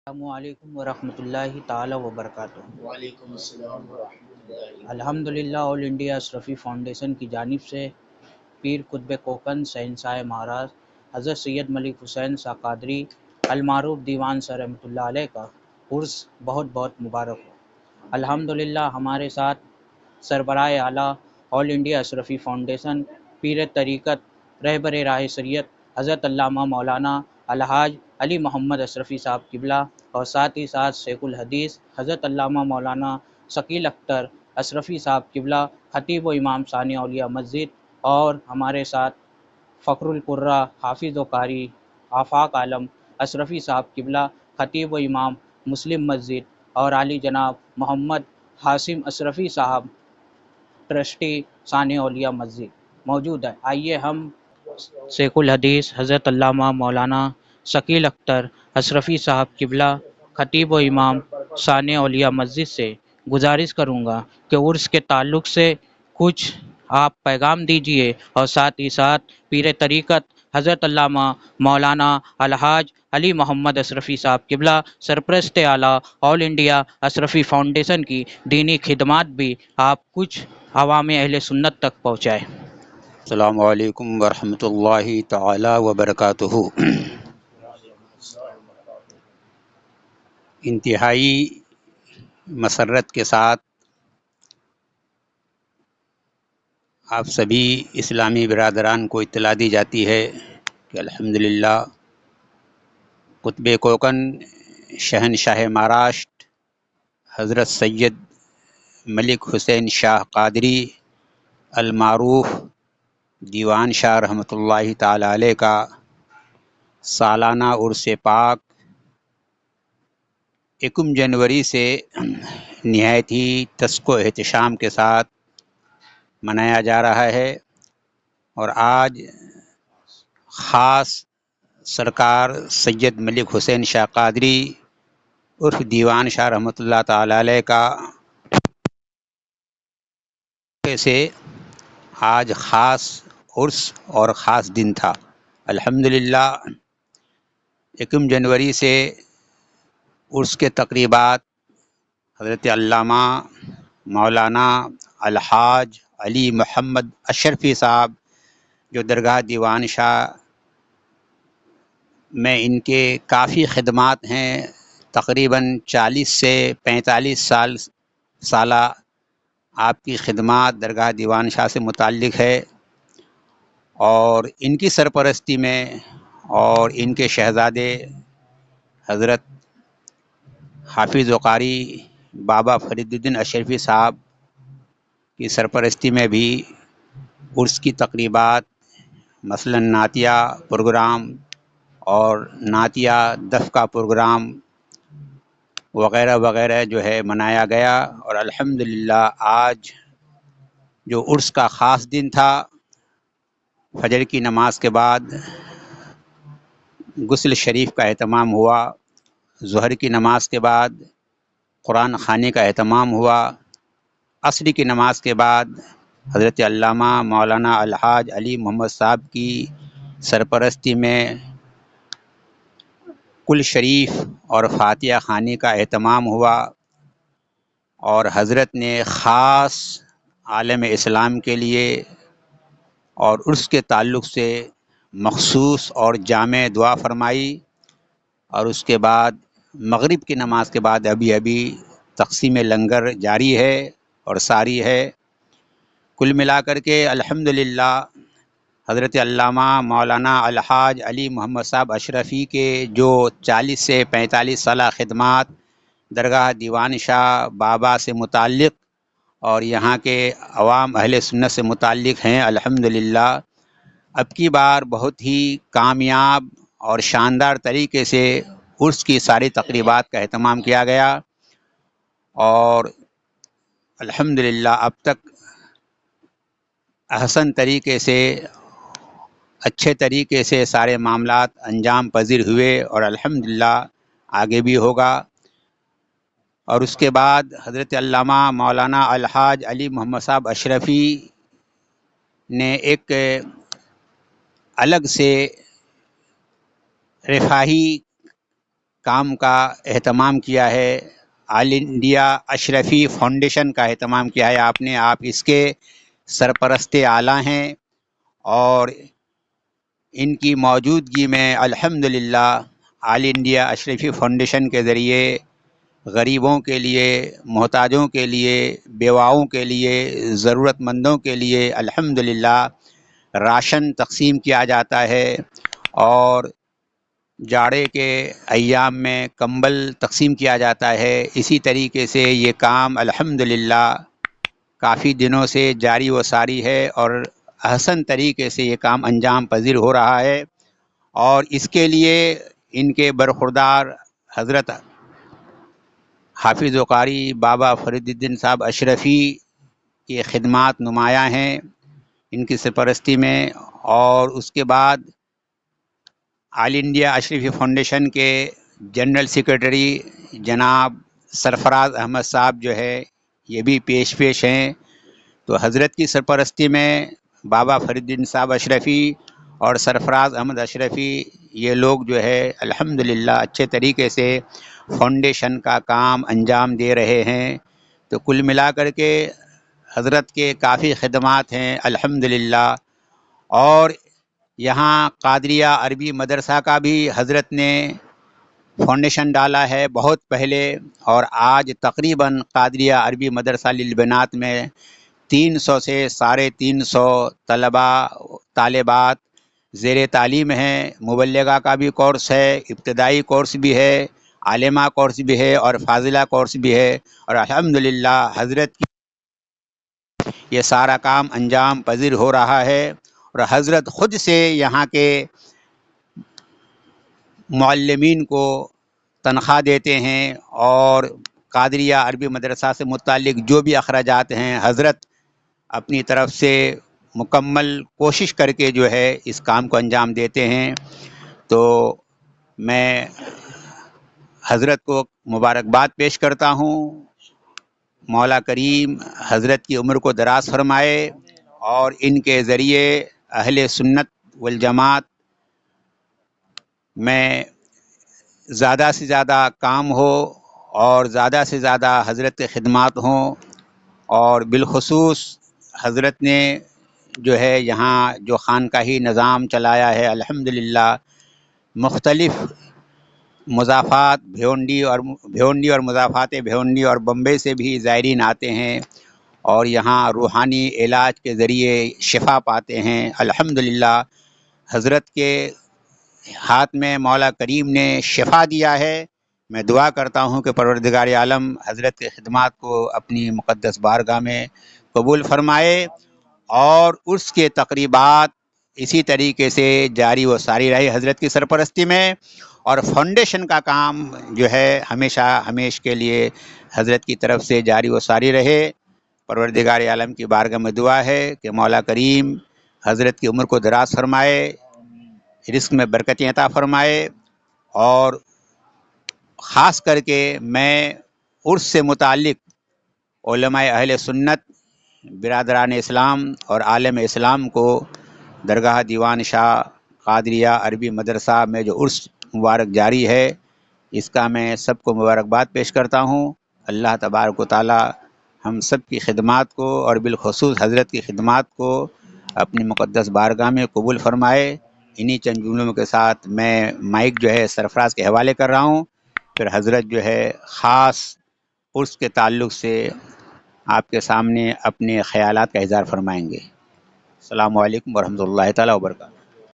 السلام علیکم ورحمۃ اللہ تعالی وبرکاتہ۔ وعلیکم السلام ورحمۃ اللہ وبرکاتہ۔ الحمدللہ آل انڈیا اشرفی فاؤنڈیشن کی جانب سے پیر قطب کوکن شہنشاہ مہاراج حضرت سید ملک حسین شاہ قادری المعروف دیوان سر رحمۃ اللہ علیہ کا عرس بہت بہت مبارک ہو۔ الحمدللہ ہمارے ساتھ سربراہ اعلیٰ آل انڈیا اشرفی فاؤنڈیشن پیر طریقت رہبر راہ شریعت حضرت علامہ مولانا الحاج علی محمد اشرفی صاحب قبلہ اور ساتھ ہی ساتھ شیخ الحدیث حضرت علامہ مولانا ثقیل اختر اشرفی صاحب قبلہ خطیب و امام ثانی اولیاء مسجد، اور ہمارے ساتھ فخر القرہ حافظ و قاری آفاق عالم اشرفی صاحب قبلہ خطیب و امام مسلم مسجد، اور علی جناب محمد حاسم اشرفی صاحب ٹرسٹی ثانی اولیاء مسجد موجود ہے۔ آئیے ہم شیخ الحدیث حضرت علامہ مولانا ثقیل اختر اشرفی صاحب قبلہ خطیب و امام ثانی اولیاء مسجد سے گزارش کروں گا کہ عرس کے تعلق سے کچھ آپ پیغام دیجئے، اور ساتھ ہی ساتھ پیر طریقت حضرت علامہ مولانا الحاج علی محمد اشرفی صاحب قبلہ سرپرست اعلیٰ آل انڈیا اشرفی فاؤنڈیشن کی دینی خدمات بھی آپ کچھ عوام اہل سنت تک پہنچائیں۔ السلام علیکم ورحمۃ اللہ تعالی وبرکاتہ۔ انتہائی مسرت کے ساتھ آپ سبھی اسلامی برادران کو اطلاع دی جاتی ہے کہ الحمدللہ قطب کوکن شہنشاہ مہاراشٹر حضرت سید ملک حسین شاہ قادری المعروف دیوان شاہ رحمۃ اللہ تعالی علیہ کا سالانہ عرس پاک 1 جنوری سے نہایت ہی تسک و احتشام کے ساتھ منایا جا رہا ہے، اور آج خاص سرکار سید ملک حسین شاہ قادری عرف دیوان شاہ رحمۃ اللہ تعالی علیہ کا سے آج خاص عرس اور خاص دن تھا۔ الحمدللہ 1 جنوری سے عرس کے تقریبات حضرت علامہ مولانا الحاج علی محمد اشرفی صاحب جو درگاہ دیوان شاہ میں ان کے کافی خدمات ہیں، تقریباً 40 سے 45 سالہ آپ کی خدمات درگاہ دیوان شاہ سے متعلق ہے، اور ان کی سرپرستی میں اور ان کے شہزادے حضرت حافظ و قاری بابا فرید الدین اشرفی صاحب کی سرپرستی میں بھی عرس کی تقریبات مثلاً نعتیہ پروگرام اور نعتیہ دف کا پروگرام وغیرہ وغیرہ جو ہے منایا گیا، اور الحمدللہ آج جو عرس کا خاص دن تھا، فجر کی نماز کے بعد غسل شریف کا اہتمام ہوا، ظہر کی نماز کے بعد قرآن خوانی کا اہتمام ہوا، عصر کی نماز کے بعد حضرت علامہ مولانا الحاج علی محمد صاحب کی سرپرستی میں کل شریف اور فاتحہ خوانی کا اہتمام ہوا، اور حضرت نے خاص عالم اسلام کے لیے اور عرس کے تعلق سے مخصوص اور جامع دعا فرمائی، اور اس کے بعد مغرب کی نماز کے بعد ابھی تقسیم لنگر جاری ہے اور ساری ہے۔ کل ملا کر کے الحمدللہ حضرت علامہ مولانا الحاج علی محمد صاحب اشرفی کے جو 40 سے 45 سالہ خدمات درگاہ دیوان شاہ بابا سے متعلق اور یہاں کے عوام اہل سنت سے متعلق ہیں، الحمدللہ اب کی بار بہت ہی کامیاب اور شاندار طریقے سے عرس کی ساری تقریبات کا اہتمام کیا گیا، اور الحمدللہ اب تک احسن طریقے سے اچھے طریقے سے سارے معاملات انجام پذیر ہوئے، اور الحمدللہ آگے بھی ہوگا۔ اور اس کے بعد حضرت علامہ مولانا الحاج علی محمد صاحب اشرفی نے ایک الگ سے رفاہی کام کا اہتمام کیا ہے، آل انڈیا اشرفی فاؤنڈیشن کا اہتمام کیا ہے آپ نے، آپ اس کے سرپرست اعلیٰ ہیں، اور ان کی موجودگی میں الحمدللہ آل انڈیا اشرفی فاؤنڈیشن کے ذریعے غریبوں کے لیے، محتاجوں کے لیے، بیواؤں کے لیے، ضرورت مندوں کے لیے الحمدللہ راشن تقسیم کیا جاتا ہے، اور جاڑے کے ایام میں کمبل تقسیم کیا جاتا ہے۔ اسی طریقے سے یہ کام الحمدللہ کافی دنوں سے جاری و ساری ہے، اور احسن طریقے سے یہ کام انجام پذیر ہو رہا ہے، اور اس کے لیے ان کے برخوردار حضرت حافظ و قاری بابا فرید الدین صاحب اشرفی کی خدمات نمایاں ہیں ان کی سرپرستی میں۔ اور اس کے بعد آل انڈیا اشرفی فاؤنڈیشن کے جنرل سیکرٹری جناب سرفراز احمد صاحب جو ہے یہ بھی پیش ہیں۔ تو حضرت کی سرپرستی میں بابا فرید الدین صاحب اشرفی اور سرفراز احمد اشرفی یہ لوگ جو ہے الحمدللہ اچھے طریقے سے فاؤنڈیشن کا کام انجام دے رہے ہیں۔ تو کل ملا کر کے حضرت کے کافی خدمات ہیں الحمدللہ۔ اور یہاں قادریہ عربی مدرسہ کا بھی حضرت نے فاؤنڈیشن ڈالا ہے بہت پہلے، اور آج تقریباً قادریہ عربی مدرسہ للبنات میں 300 سے 350 طالبات زیر تعلیم ہیں۔ مبلغہ کا بھی کورس ہے، ابتدائی کورس بھی ہے، عالمہ کورس بھی ہے، اور فاضلہ کورس بھی ہے، اور الحمدللہ حضرت کی یہ سارا کام انجام پذیر ہو رہا ہے، اور حضرت خود سے یہاں کے معلمین کو تنخواہ دیتے ہیں، اور قادریہ عربی مدرسہ سے متعلق جو بھی اخراجات ہیں حضرت اپنی طرف سے مکمل کوشش کر کے جو ہے اس کام کو انجام دیتے ہیں۔ تو میں حضرت کو مبارکباد پیش کرتا ہوں، مولا کریم حضرت کی عمر کو دراز فرمائے، اور ان کے ذریعے اہل سنت والجماعت میں زیادہ سے زیادہ کام ہو، اور زیادہ سے زیادہ حضرت کے خدمات ہوں، اور بالخصوص حضرت نے جو ہے یہاں جو خانقاہی نظام چلایا ہے الحمدللہ، مختلف مضافات بھیونڈی اور مضافات بھیونڈی اور بمبئی سے بھی زائرین آتے ہیں، اور یہاں روحانی علاج کے ذریعے شفا پاتے ہیں الحمدللہ۔ حضرت کے ہاتھ میں مولا کریم نے شفا دیا ہے۔ میں دعا کرتا ہوں کہ پروردگار عالم حضرت کے خدمات کو اپنی مقدس بارگاہ میں قبول فرمائے، اور اس کے تقریبات اسی طریقے سے جاری و ساری رہے حضرت کی سرپرستی میں، اور فاؤنڈیشن کا کام جو ہے ہمیشہ کے لیے حضرت کی طرف سے جاری و ساری رہے۔ پروردگار عالم کی بارگاہ میں دعا ہے کہ مولا کریم حضرت کی عمر کو دراز فرمائے، رزق میں برکتیں عطا فرمائے، اور خاص کر کے میں عرس سے متعلق علماء اہل سنت، برادران اسلام اور عالم اسلام کو درگاہ دیوان شاہ قادریہ عربی مدرسہ میں جو عرس مبارک جاری ہے اس کا میں سب کو مبارکباد پیش کرتا ہوں۔ اللہ تبارک و تعالی ہم سب کی خدمات کو، اور بالخصوص حضرت کی خدمات کو اپنی مقدس بارگاہ میں قبول فرمائے۔ انہی چند جملوں کے ساتھ میں مائک جو ہے سرفراز کے حوالے کر رہا ہوں، پھر حضرت جو ہے خاص عرس کے تعلق سے آپ کے سامنے اپنے خیالات کا اظہار فرمائیں گے۔ السلام علیکم ورحمۃ اللہ تعالیٰ وبرکاتہ۔